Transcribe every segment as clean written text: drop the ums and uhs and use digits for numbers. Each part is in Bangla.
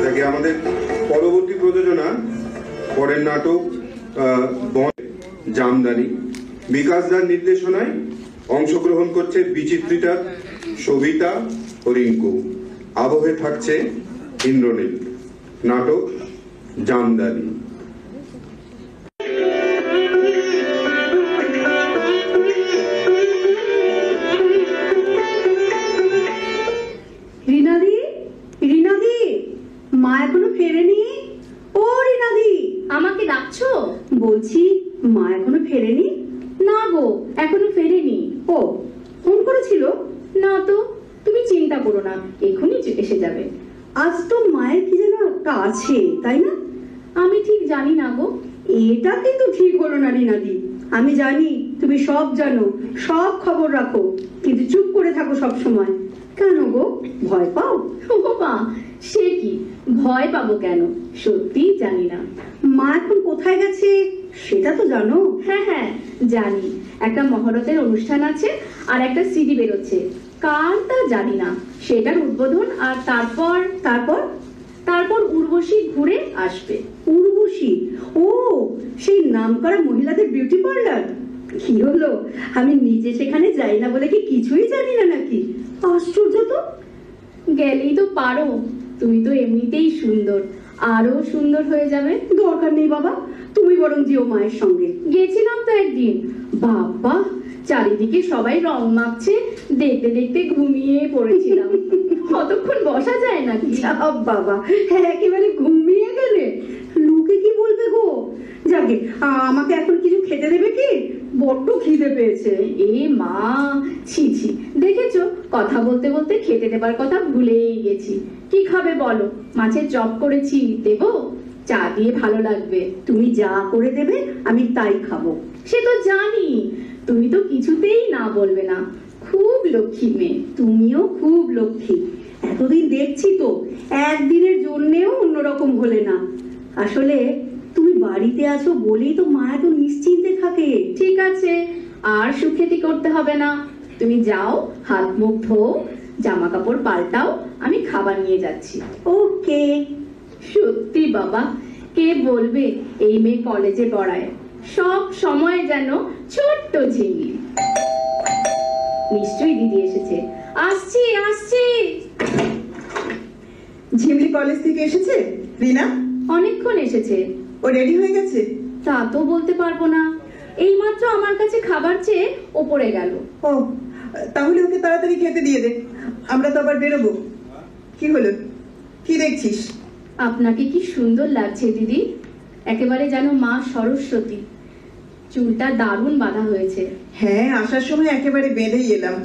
তাকে আমাদের পরবর্তী প্রযোজনা পরের নাটক জামদানি, বিকাশ দার নির্দেশনায় অংশগ্রহণ করছে বিচিত্রিতা, সবিতা ও রিঙ্কু। আবহে থাকছে ইন্দ্রনীল। নাটক জামদানি। রিনাদি, রিনাদি, মা এখনো ফেরেনি? ও রিনাদি, আমাকে ডাকছো? বলছি মা এখনো ফেরেনি? না গো, এখনো ফেরেনি। ও ফোন করেছিল? না তো, তুমি চিন্তা করো না, এখনই এসে যাবে। আজ তো মায়ের কি যেন একটা আছে, তাই না? আমি ঠিক জানি না গো। এটা কিন্তু ঠিক হলো না রিনাদি। আমি জানি তুমি সব জানো, সব খবর রাখো, কিন্তু চুপ করে থাকো সব সময়। কেন গো, ভয় পাও? ও মা, সে কি, ভয় পাবো কেন? সত্যি জানি না। মা এখন কোথায় গেছে সেটা তো জানো? হ্যাঁ হ্যাঁ জানি, একটা মহরতের অনুষ্ঠান আছে আর একটা সিডি বেরোচ্ছে, কার তা জানি না, সেটার উদ্বোধন। আর তারপর তারপর তারপর উর্বশী ঘুরে আসবে। উর্বশী? ও, সেই নামকরা মহিলাদের বিউটি পার্লার। কি হলো, আমি নিজে সেখানে যাই না বলে কি কিছুই জানি না নাকি? আশ্চর্য তো। গেলেই তো পারো, তুমি তো এমনিতেই সুন্দর, আরো সুন্দর হয়ে যাবে। দরকার নেই বাবা, তুমি বরং যেও মায়ের সঙ্গে। গেছিলাম তো একদিন, বাবা চারিদিকে সবাই রং মাখছে, দেখতে দেখতে ঘুমিয়ে পড়েছিলাম। কতক্ষণ বসা যায় নাকি? বাবা, হ্যাঁ একেবারে ঘুমিয়ে গেলে? লোকে কি বলবে গো? যাকে আমাকে এখন কিছু খেতে দেবে কি? বড্ড খিদে পেয়েছে। এ মা, ছি ছি, দেখেছো কথা বলতে বলতে খেতে দেবার কথা ভুলেই গেছি। কি খাবে বলো? মাছের চপ করেছি, দেবো? চা দিয়ে ভালো লাগবে। তুমি যা করে দেবে আমি তাই খাবো। সে তো জানি, তুমি তো কিছুতেই না বলবে না। খুব লক্ষ্মী মেয়ে। তুমিও খুব লক্ষ্মী। এতদিন দেখছি তো, একদিনের জন্যেও অন্যরকম হলে না। আসলে তুমি বাড়িতে আছো বলেই তো মা এত নিশ্চিন্তে থাকে। ঠিক আছে, আর সুখেতি করতে হবে না। তুমি যাও, হাত মুখ ধোও, জামা কাপড় পাল্টাও, আমি খাবার নিয়ে যাচ্ছি। ওকে। সত্যি বাবা, কে বলবে এই মেয়ে কলেজে পড়ায়, সব সময় যেন ছোট্ট ঝিঙ্গি। নিশ্চয়ই দিদি এসেছে। আসছি আসছি। ঝিমলি কলেজ থেকে এসেছে রিনা? অনেকক্ষণ এসেছে। ও রেডি হয়ে গেছে? তা তো বলতে পারবো না, এইমাত্র আমার কাছে খাবার চেয়ে ওপরে গেল। ও, তাহলে ওকে তাড়াতাড়ি খেতে দিয়ে দে, আমরা তো আবার বেরোবো। কি হলো, কি দেখছিস? আপনাকে কি সুন্দর লাগছে দিদি, একেবারে যেন মা সরস্বতী। চুলটা দারুণ বাঁধা হয়েছে। হ্যাঁ, আসার সময় একেবারে বেঁধেই এলাম,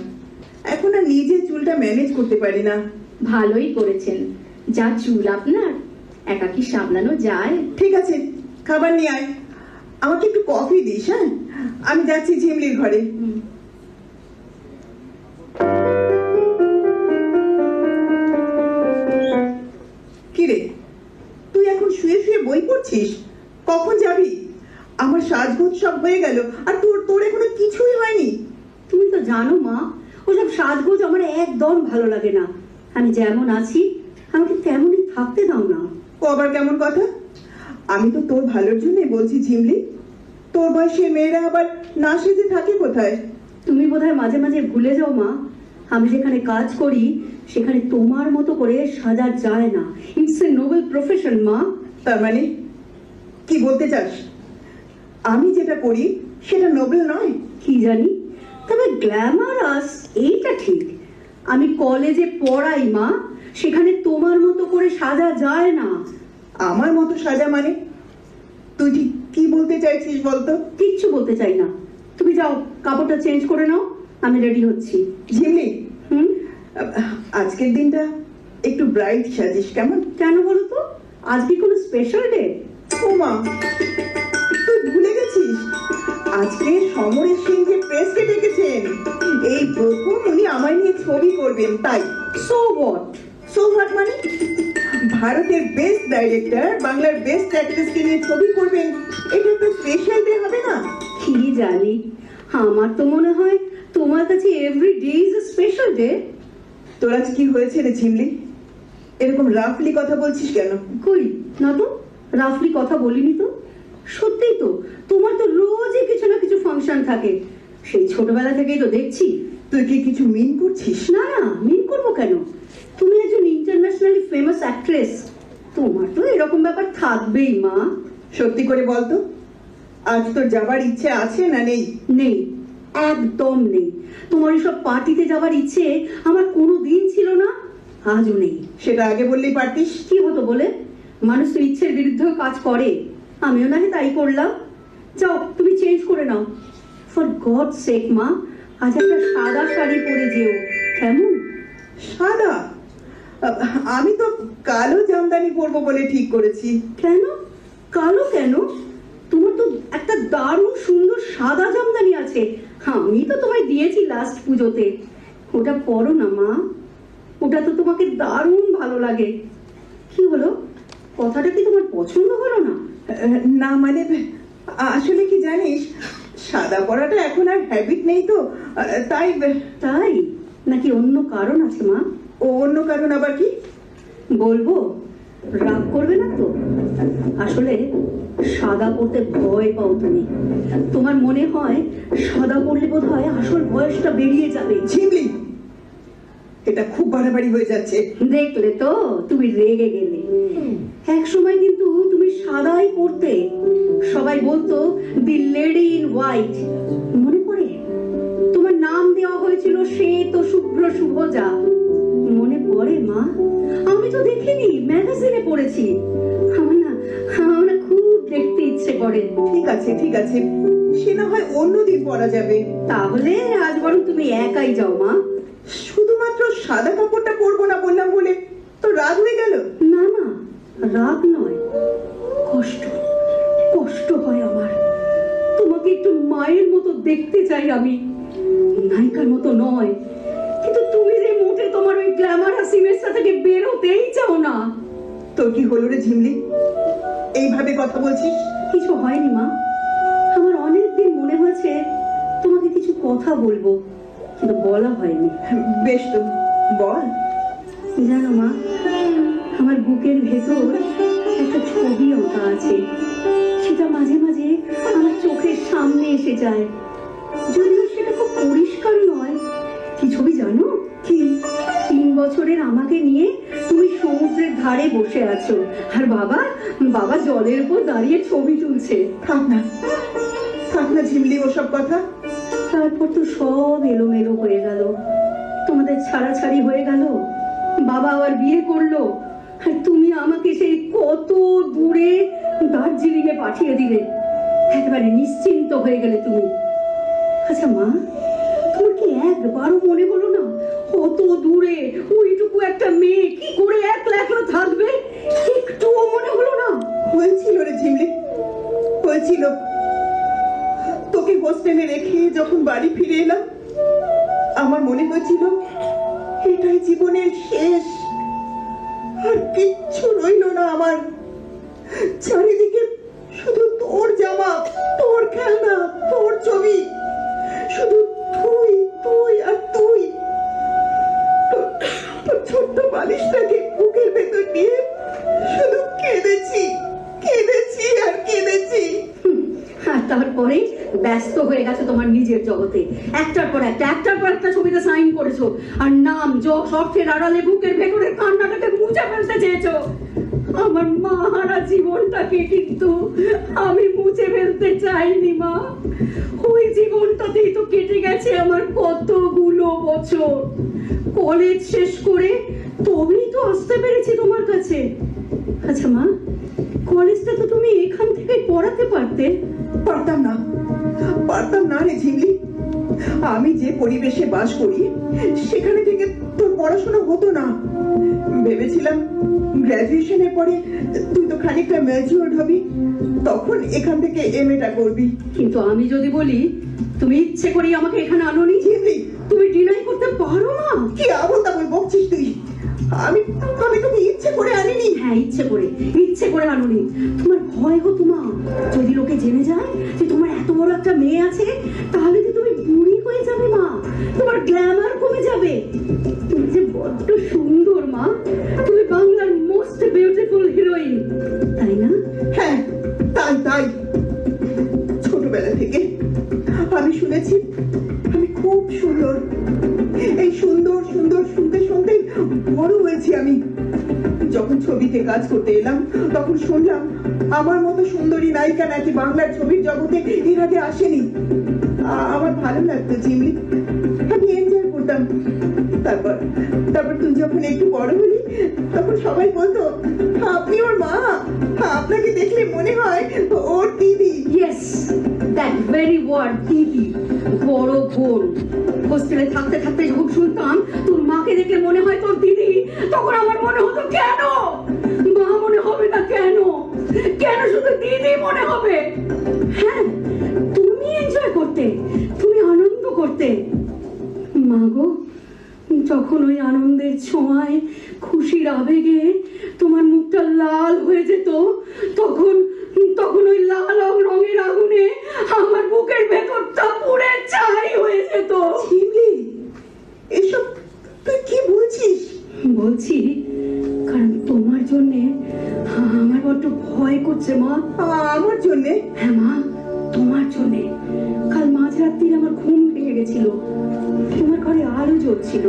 এখন আর নিজে চুলটা ম্যানেজ করতে পারি না। ভালোই করেছেন, যা চুল আপনার, একা কি সামলানো যায়? ঠিক আছে, খাবার নিয়ে আয়, আমাকে একটু কফি দিস। হ্যাঁ, আমি যাচ্ছি ঝিমলির ঘরে। কিরে, তুই এখন শুয়ে শুয়ে বই পড়ছিস? কখন যাবি? আমার সাজগোজ সব হয়ে গেল, আর তোর এখনো কিছুই হয়নি। তুমি তো জানো মা, ওসব সাজগোজ আমার একদম ভালো লাগে না। আমি যেমন আছি আমাকে তেমনই থাকতে দাও না। ও আবার কেমন কথা? আমি তো তোর ভালোর জন্যই বলছি ঝিমলি, তোর বয়সে মেয়েরা আবার না সেজে থাকে কোথায়? তুমি বোধহয় মাঝে মাঝে ভুলে যাও মা, আমি যেখানে কাজ করি সেখানে তোমার মতো করে সাজা যায় না। ইটস এ নোবেল প্রফেশন মা। তার মানে কি বলতে চাস? আমি যেটা করি সেটা নোবেল নয়? কি জানি, তবে গ্ল্যামারাস এইটা ঠিক। আমি কলেজে পড়াই মা, সেখানে তোমার মতো করে সাজা যায় না। আমার মতো সাজা মানে? তুই ঠিক কি বলতে চাইছিস বলতো? কিচ্ছু বলতে চাই না, তুমি যাও কাপড়টা চেঞ্জ করে নাও, আমি রেডি হচ্ছি। ঝিমলি, আজকের দিনটা একটু ব্রাইট সাজিস কেমন? কেন বলো তো, আজকে কোনো স্পেশাল ডে? ও মা, তুই ভুলে গেছিস আজকে সমরেশ সিং যে প্রেসকে ডেকেছেন। এই প্রথম উনি আমায় নিয়ে ছবি করবেন, তাই। So what? সো হোয়াট মানে? ভারতের বেস্ট ডাইরেক্টর বাংলার বেস্ট অ্যাক্ট্রেসকে নিয়ে ছবি করবেন, এটা একটা স্পেশাল ডে হবে না? কি জানি, আমার তো মনে হয় তোমার কাছে every day is a special day. তোর আজ কি হয়েছে রে ঝিমলি? এরকম রাফলি কথা বলছিস কেন? কই না তো, রাফলি কথা বলিনি তো। সত্যিই তো, তোমার তো রোজই কিছু না কিছু ফাংশন থাকে, সেই ছোটবেলা থেকেই তো দেখছি। তুই কি কিছু মিন করছিস? না না, মিন করবো কেন? তুমি একজন ইন্টারন্যাশনালি ফেমাস অ্যাক্ট্রেস, তোমার তো এরকম ব্যাপার থাকবেই মা। সত্যি করে বলতো, আজ তোর যাবার ইচ্ছে আছে না নেই? নেই, একদম নেই। তোমার এসব পার্টিতে যাবার ইচ্ছে আমার কোনো দিন ছিল না, আজও নেই। সেটা আগে বললেই পারতিস। কি হতো বলে? মানুষ তো ইচ্ছের বিরুদ্ধেও কাজ করে, আমিও না হয় তাই করলাম। যাও তুমি চেঞ্জ করে নাও। ফর গড সেক মা, আজ একটা সাদা শাড়ি পরে যেও, কেমন? সাদা? আমি তো কালো জামদানি পরবো বলে ঠিক করেছি। কেন কালো কেন? তোমার তো একটা দারুণ সুন্দর সাদা জামদানি আছে, আমি তো তোমায় দিয়েছি লাস্ট পুজোতে। ওটা পরো না মা, ওটা তো তোমাকে দারুণ ভালো লাগে। কি হলো, কথাটা কি তোমার পছন্দ হলো না? না মানে, আসলে কি জানিস, সাদা পরাটা এখন আর হ্যাবিট নেই তো, তাই। তাই নাকি অন্য কারণ আছে মা? অন্য কারণ আবার কি? বলবো, রাগ করবে না তো? আসলে সাদা পরতে ভয় পাও তুমি, তোমার মনে হয় সাদা পরলে বোধ হয় আসল বয়সটা বেরিয়ে যাবে। ঝিমলি, এটা খুব বাড়াবাড়ি হয়ে যাচ্ছে। দেখলে তো, তুমি রেগে গেলে। এক সময় কিন্তু তুমি সাদাই পরতে, সবাই বলতো দি লেডি ইন হোয়াইট, মনে পড়ে? তোমার নাম দেওয়া হয়েছিল শ্বেত শুভ্র শুভজা, মনে পড়ে মা? আমি তো দেখিনি, ম্যাগাজিনে পড়েছি। আমার না খুব দেখতে ইচ্ছে করে। ঠিক আছে ঠিক আছে, সে না হয় অন্যদিন পরা যাবে। তাহলে আজ বরং তুমি একাই যাও মা। শুধুমাত্র সাদা কাপড়টা পরবো না বললাম বলে তো রাগ হয়ে গেল? না না, রাগ নয়, কষ্ট, কষ্ট হয় আমার। তোমাকে একটু মায়ের মতো দেখতে চাই আমি, নায়িকার মতো নয়। কিন্তু তুমি যে মোটে তোমার ওই গ্ল্যামারাস ইমেজটা থেকে বেরোতেই চাও না। তোর কি হলো রে ঝিমলি, এইভাবে কথা বলছিস? কিছু হয়নি মা, আমার অনেকদিন মনে হয়েছে তোমাকে কিছু কথা বলবো, কিন্তু বলা হয়নি। বেশ তো, বল। জানো মা, আমার বুকের ভেতর একটা ছবি আঁকা আছে, সেটা মাঝে মাঝে আমার চোখের সামনে এসে যায়। যদিও সেটা খুব পরিষ্কার নয়। কি ছবি জানো? কি? 3 বছরের আমাকে নিয়ে তুমি সমুদ্রের ধারে বসে আছো, আর বাবা বাবা জলের উপর দাঁড়িয়ে ছবি তুলছে। থাক না, থাক না ঝিমলি ওসব কথা। তারপর তো সব এলোমেলো হয়ে গেল, তোমাদের ছাড়াছাড়ি হয়ে গেল, বাবা আবার বিয়ে করলো, আর তুমি আমাকে সেই কত দূরে দার্জিলিং এ পাঠিয়ে দিলে। একেবারে নিশ্চিন্ত হয়ে গেলে তুমি। আচ্ছা মা, তোমার কি একবারও মনে হলো না কত দূরে ওইটুকু একটা মেয়ে কি করে একলা একলা থাকবে? একটুও মনে হলো না? হয়েছিল রে ঝিমলি, হয়েছিল। তোকে হোস্টেলে রেখে যখন বাড়ি ফিরে এলাম, আমার মনে হয়েছিল এটাই জীবনের শেষ, আর কিচ্ছু রইল না আমার। চারিদিকে শুধু তোর জামা, তোর খেলনা, তোর ছবি, শুধু তুই তুই আর তুই। তোর ছোট্ট বালিশটাকে বুকের ভেতর নিয়ে শুধু কেঁদেছি, কেঁদেছি আর কেঁদেছি। আর তারপরে ব্যস্ত হয়ে গেছো তোমার নিজের জগতে, একটার পর একটা ছবিতে সাইন করেছো, আর নাম যশ অর্থের আড়ালে বুকের ভেতরের কান্নাটাকে মুছে ফেলতে চেয়েছো। আমার মাহারা জীবনটাকে কিন্তু আমি মুছে ফেলতে চাইনি মা। ওই জীবনটাতেই তো কেটে গেছে আমার কতগুলো বছর। কলেজ শেষ করে তবেই তো আসতে পেরেছি তোমার কাছে। আচ্ছা মা, কলেজটা তো তুমি এখান থেকে পড়াতে পারতে। পারতাম না, পারতাম না রে ঝিমলি। আমি যে পরিবেশে বাস করি সেখানে থেকে তোর পড়াশোনা হতো না। ভেবেছিলাম গ্রাজুয়েশনের পরে তুই তো খানিকটা ম্যাচিউরড হবি, তখন এখান থেকে এমএটা করবি। কিন্তু আমি যদি বলি তুমি ইচ্ছে করেই আমাকে এখানে আনোনি, ঝিমলি, তুমি ডিনাই করতে পারো না। কি আবল তাবল বকছিস তুই? আমি আমি তোকে ইচ্ছে করে আনিনি। হ্যাঁ, ইচ্ছে করে আনোনি। তোমার ভয় হতো মা, যদি লোকে জেনে যায় যে তোমার এত বড় একটা মেয়ে আছে, তাহলে তো তুমি বুড়ি হয়ে যাবে মা, তোমার গ্ল্যামার কমে যাবে। তুমি যে বড্ড সুন্দর মা, তুমি বাংলা ছবিতে কাজ করতে এলাম তখন শুনলাম আমার মতো সুন্দরী নায়িকা নাকি বাংলার ছবির জগতে এর আগে আসেনি। আমার ভালো লাগতো ঝিমলি, আমি এনজয় করতাম। তারপর তারপর তুই যখন একটু বড় হলি তখন সবাই বলতো আপনি ওর মা, আপনাকে দেখলে মনে হয় ওর দিদি। ইয়েস, দ্যাট ভেরি ওয়ার্ড, দিদি, বড় বোন। হোস্টেলে থাকতে থাকতে যখন শুনতাম তোর মাকে দেখে মনে হয় তোর দিদি, তখন আমার মনে হতো কেন মা মনে হবে না, কেন কেন শুধু দিদি মনে হবে? হ্যাঁ, তুমি এনজয় করতে, তুমি আনন্দ করতে। মা গো, যখন ওই আনন্দের ছোঁয়ায় খুশির আবেগে তোমার মুখটা লাল হয়ে যেত, তখন তখন ওই লাল রঙের আগুনে আমার বুকের ভেতরটা পুড়ে ছাই হয়ে যেত। ঝিমলি, এসব তুই কি বলছিস? বলছি কারণ তোমার জন্যে আমার বড্ড ভয় করছে মা। আমার জন্যে? হ্যাঁ মা, তোমার জন্যে। কাল মাঝরাত্রির আমার ঘুম ভেঙে গেছিল, তোমার ঘরে আলো জ্বলছিল,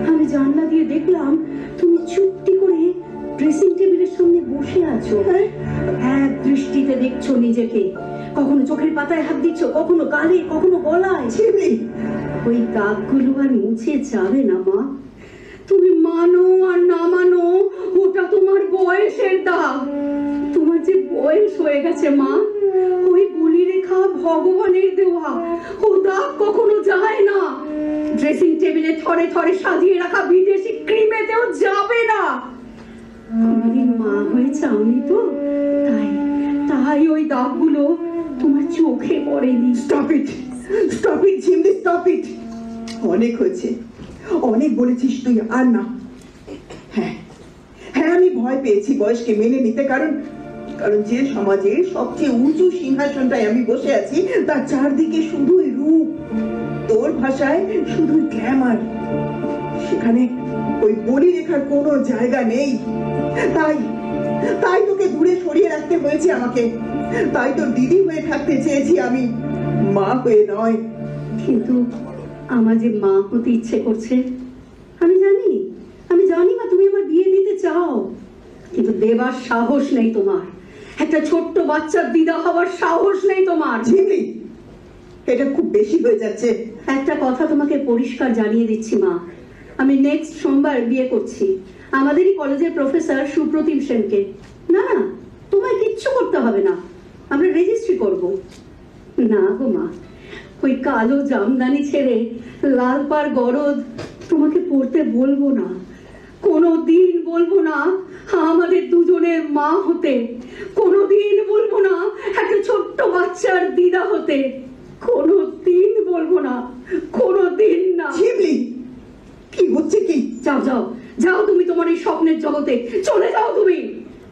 আমি জানলা দিয়ে দেখলাম তুমি চুপটি করে ড্রেসিং টেবিলের সামনে বসে আছো। এক দৃষ্টিতে দেখছো নিজেকে, কখনো চোখের পাতায় হাত দিচ্ছ, কখনো গালে, কখনো গলায়। ঝিমলি, ওই দাগগুলো আর মুছে যাবে না মা। তুমি মানো আর না মানো, ওটা তোমার বয়সের দাগ। তোমার যে বয়স হয়ে গেছে মা, ওই বলি রেখা ভগবানের দেওয়া, ও দাগ কখনো যায় না। ড্রেসিং টেবিলে থরে থরে সাজিয়ে রাখা বিদেশি ক্রিমেতেও যাবে না। কোনদিন মা হয়ে চাওনি তো, তাই তাই ওই দাগগুলো তোমার চোখে পড়েনি। Stop it, stop it Jhimli, stop it. অনেক হয়েছে, অনেক বলেছিস তুই, আর না। হ্যাঁ হ্যাঁ, আমি ভয় পেয়েছি বয়সকে মেনে নিতে, কারণ কারণ যে সমাজের সবচেয়ে উঁচু সিংহাসনটায় আমি বসে আছি তার চারদিকে শুধুই রূপ, তোর ভাষায় শুধু গ্ল্যামার। সেখানে ওই বলি রেখার কোনো জায়গা নেই। তাই তাই তোকে দূরে সরিয়ে রাখতে হয়েছে আমাকে। তাই তোর দিদি হয়ে থাকতে চেয়েছি আমি, মা হয়ে নয়। কিন্তু আমার যে মা হতে ইচ্ছে করছে, আমি জানি, আমি জানি মা, তুমি আমার বিয়ে দিতে চাও, কিন্তু দেবার সাহস নেই তোমার। একটা ছোট্ট বাচ্চার দিদা হওয়ার সাহস নেই তোমার। ঝিমলি, এটা খুব বেশি হয়ে যাচ্ছে। একটা কথা তোমাকে পরিষ্কার জানিয়ে দিচ্ছি মা, আমি নেক্সট সোমবার বিয়ে করছি আমাদেরই কলেজের প্রফেসর সুপ্রতিম সেনকে। না না, তোমায় কিচ্ছু করতে হবে না, আমরা রেজিস্ট্রি করব। না গো মা, ওই কালো জামদানি ছেড়ে লাল পাড় গরদ তোমাকে পড়তে বলবো না, কোনোদিন বলবো না আমাদের দুজনের মা হতে, কোনোদিন বলবো না একটা ছোট্ট বাচ্চার দিদা হতে, কোনোদিন বলবো না, কোনোদিন না। ঝিমলি, কি হচ্ছে কি? যাও যাও যাও, তুমি তোমার এই স্বপ্নের জগতে চলে যাও। তুমি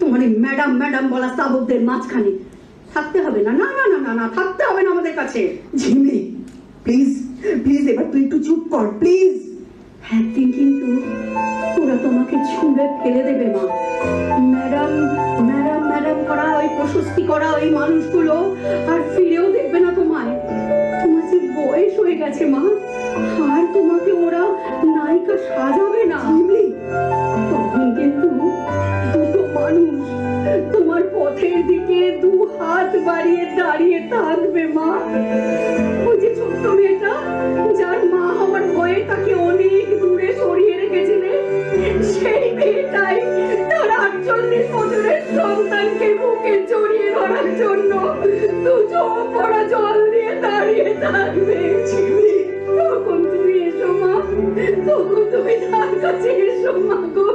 তোমার এই ম্যাডাম ম্যাডাম বলা স্তাবকদের মাঝখানে থাকতে হবে না। না না না না না, থাকতে হবে না আমাদের কাছে। ঝিমলি, প্লিজ প্লিজ, এবার তুই একটু চুপ কর প্লিজ। একদিন কিন্তু ওরা তোমাকে ছুঁড়ে ফেলে দেবে মা। ম্যাডাম ম্যাডাম ম্যাডাম করা, ওই প্রশস্তি করা ওই মানুষগুলো আর ফিরেও দেখবে না তোমায়। তোমার যে বয়স হয়ে গেছে মা, আর তোমাকে ওরা নায়িকা সাজাবে না। তখন কিন্তু দুটো মানুষ তোমার পথের দিকে দু হাত বাড়িয়ে দাঁড়িয়ে থাকবে মা। ওই যে ছোট্ট মেয়েটা যার মা হওয়ার ভয়ে তাকে অনেক দূরে সরিয়ে রেখেছিলে, সেই মেয়েটাই তার 48 বছরের সন্তানকে বুকে জড়িয়ে ধরার জন্য দু চোখ ভরা জল দিয়ে দাঁড়িয়ে থাকবে। তখন তুমি এসো মা, তখন তুমি তার কাছে এসো মা গো।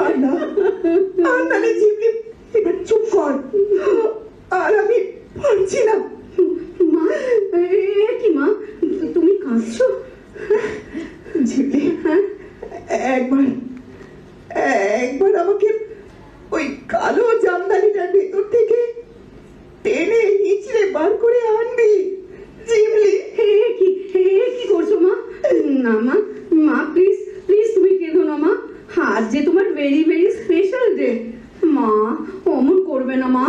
আর না, আর নালে ঝিমলি, এবার চুপ কর। আর আমি পারছি না। মা, কি মা, তুমি কাঁদছো? ঝিমলি, হ্যাঁ, একবার একবার আমাকে ওই কালো জামদানিটার ভেতর থেকে টেনে হিচড়ে বার করে আনবি ঝিমলি। কি করছো মা? না মা, মা প্লিজ প্লিজ তুমি কেঁদো না মা, আজ যে তোমার ভেরি ভেরি স্পেশাল ডে। মা অমন করবে না মা,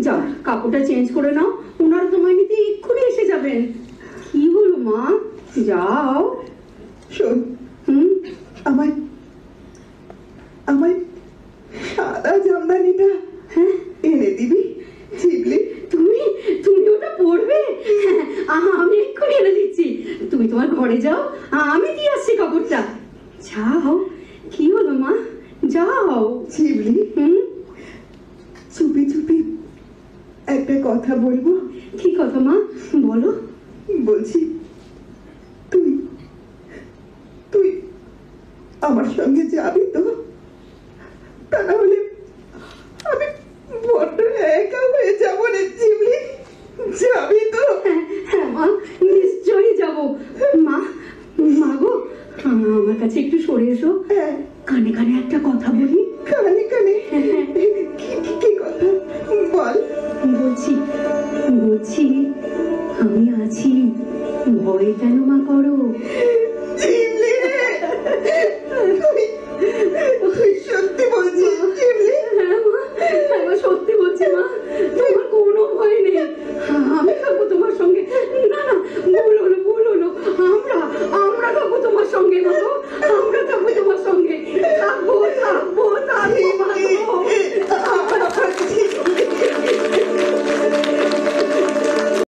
যাও কাপড়টা চেঞ্জ করে নাও, ওনারা তোমায় নিতে এক্ষুনি এসে যাবেন। কি হলো মা, যাও। শোন, হুম, আমায় আমায় সাদা দিবি শিবলি? তুমি তুমি ওটা পড়বে? হ্যাঁ, আমি এক্ষুনি এনে দিচ্ছি। তুমি তোমার ঘরে যাও, আমি দিয়ে আসছি কাপড়টা। যাও। কি হলো মা? যাও। শিবলি, চুপি চুপি একটা কথা বলবো। কি কথা মা? বলো। বলছি, তুই তুই আমার সঙ্গে যাবি তো? তা না হলে আমি বড্ড একা হয়ে যাবো রে শিবলি। যাবি তো? হ্যাঁ মা, নিশ্চয়ই যাবো। মা, মা গো, আমার কাছে একটু সরে এসো। হ্যাঁ, কানে কানে একটা কথা বলি। কানে কানে? কি কথা বল। বলছি বলছি আমি আছি, ভয় কেন মা করো?